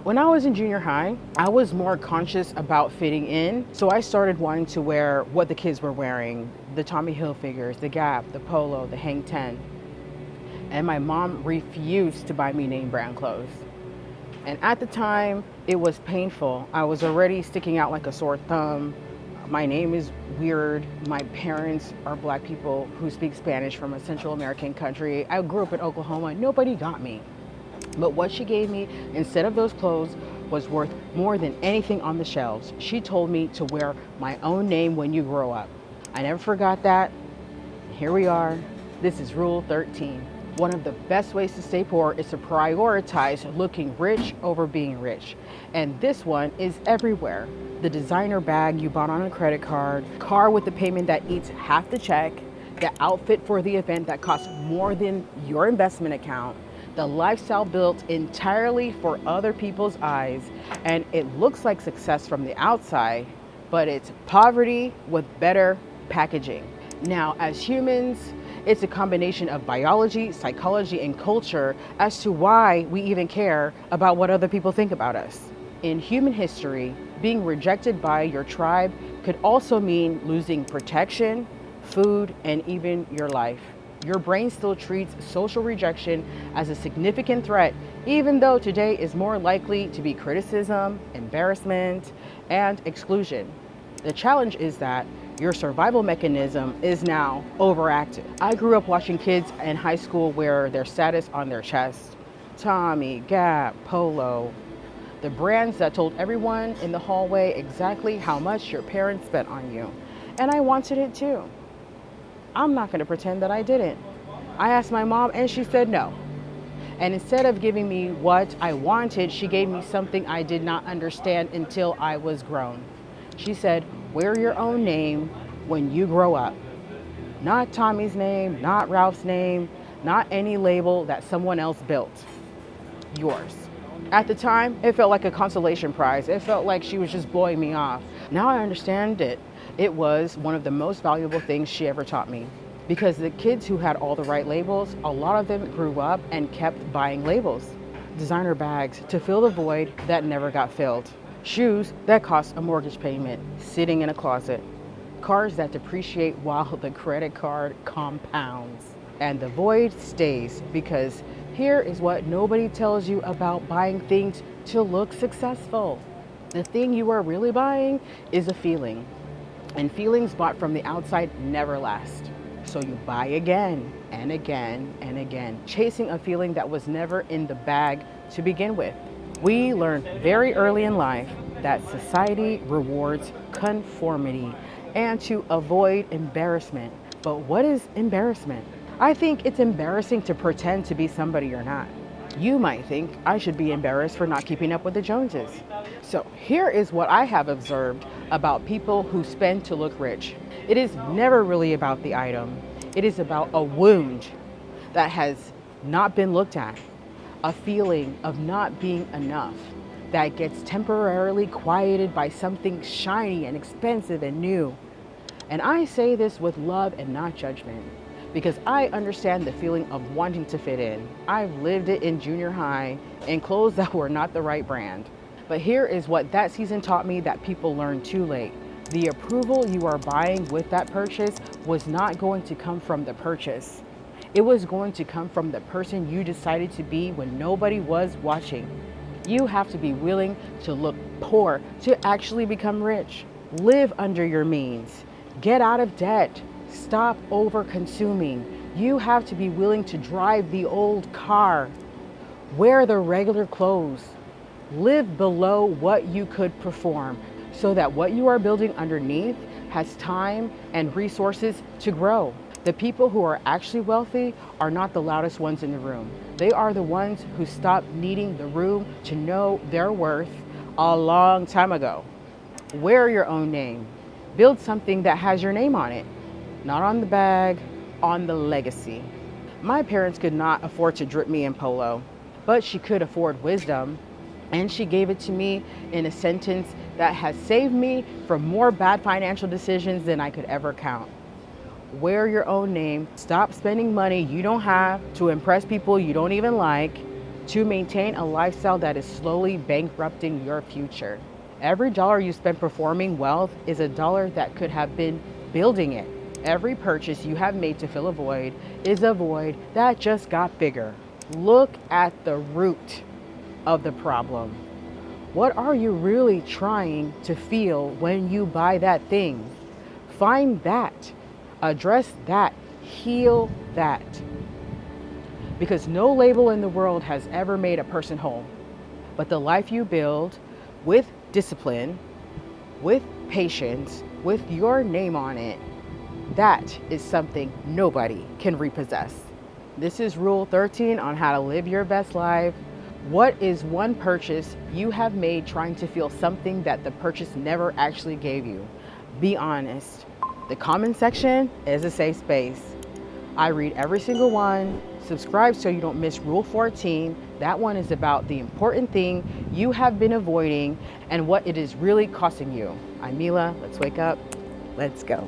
When I was in junior high, I was more conscious about fitting in. So I started wanting to wear what the kids were wearing, the Tommy Hilfigers, the Gap, the Polo, the Hang 10. And my mom refused to buy me name brand clothes. And at the time, it was painful. I was already sticking out like a sore thumb. My name is weird. My parents are black people who speak Spanish from a Central American country. I grew up in Oklahoma. Nobody got me. But what she gave me instead of those clothes was worth more than anything on the shelves. She told me to wear my own name when you grow up. I never forgot that. Here we are. This is Rule 13. One of the best ways to stay poor is to prioritize looking rich over being rich. And this one is everywhere. The designer bag you bought on a credit card, car with the payment that eats half the check, the outfit for the event that costs more than your investment account, the lifestyle built entirely for other people's eyes, and it looks like success from the outside, but it's poverty with better packaging. Now, as humans, it's a combination of biology, psychology, and culture as to why we even care about what other people think about us. In human history, being rejected by your tribe could also mean losing protection, food, and even your life. Your brain still treats social rejection as a significant threat, even though today is more likely to be criticism, embarrassment, and exclusion. The challenge is that your survival mechanism is now overactive. I grew up watching kids in high school wear their status on their chest. Tommy, Gap, Polo, the brands that told everyone in the hallway exactly how much your parents spent on you. And I wanted it too. I'm not going to pretend that I didn't. I asked my mom and she said no. And instead of giving me what I wanted, she gave me something I did not understand until I was grown. She said, wear your own name when you grow up. Not Tommy's name, not Ralph's name, not any label that someone else built. Yours. At the time, it felt like a consolation prize. It felt like she was just blowing me off. Now I understand it. It was one of the most valuable things she ever taught me. Because the kids who had all the right labels, a lot of them grew up and kept buying labels. Designer bags to fill the void that never got filled. Shoes that cost a mortgage payment sitting in a closet. Cars that depreciate while the credit card compounds. And the void stays because here is what nobody tells you about buying things to look successful. The thing you are really buying is a feeling. And feelings bought from the outside never last. So you buy again and again and again, chasing a feeling that was never in the bag to begin with. We learned very early in life that society rewards conformity and to avoid embarrassment. But what is embarrassment? I think it's embarrassing to pretend to be somebody you're not. You might think I should be embarrassed for not keeping up with the Joneses. So here is what I have observed about people who spend to look rich. It is never really about the item. It is about a wound that has not been looked at, a feeling of not being enough that gets temporarily quieted by something shiny and expensive and new. And I say this with love and not judgment, because I understand the feeling of wanting to fit in. I've lived it in junior high in clothes that were not the right brand. But here is what that season taught me that people learn too late. The approval you are buying with that purchase was not going to come from the purchase. It was going to come from the person you decided to be when nobody was watching. You have to be willing to look poor to actually become rich. Live under your means. Get out of debt. Stop over-consuming. You have to be willing to drive the old car. Wear the regular clothes. Live below what you could perform so that what you are building underneath has time and resources to grow. The people who are actually wealthy are not the loudest ones in the room. They are the ones who stopped needing the room to know their worth a long time ago. Wear your own name. Build something that has your name on it. Not on the bag, on the legacy. My parents could not afford to drip me in Polo, but she could afford wisdom. And she gave it to me in a sentence that has saved me from more bad financial decisions than I could ever count. Wear your own name. Stop spending money you don't have to impress people you don't even like. to maintain a lifestyle that is slowly bankrupting your future. Every dollar you spend performing wealth is a dollar that could have been building it. Every purchase you have made to fill a void is a void that just got bigger. Look at the root of the problem. What are you really trying to feel when you buy that thing? Find that, address that, heal that. Because no label in the world has ever made a person whole. But the life you build with discipline, with patience, with your name on it, that is something nobody can repossess. This is Rule 13 on how to live your best life. What is one purchase you have made trying to feel something that the purchase never actually gave you? Be honest. The comment section is a safe space. I read every single one. Subscribe so you don't miss Rule 14. That one is about the important thing you have been avoiding and what it is really costing you. I'm Mila. Let's wake up. Let's go.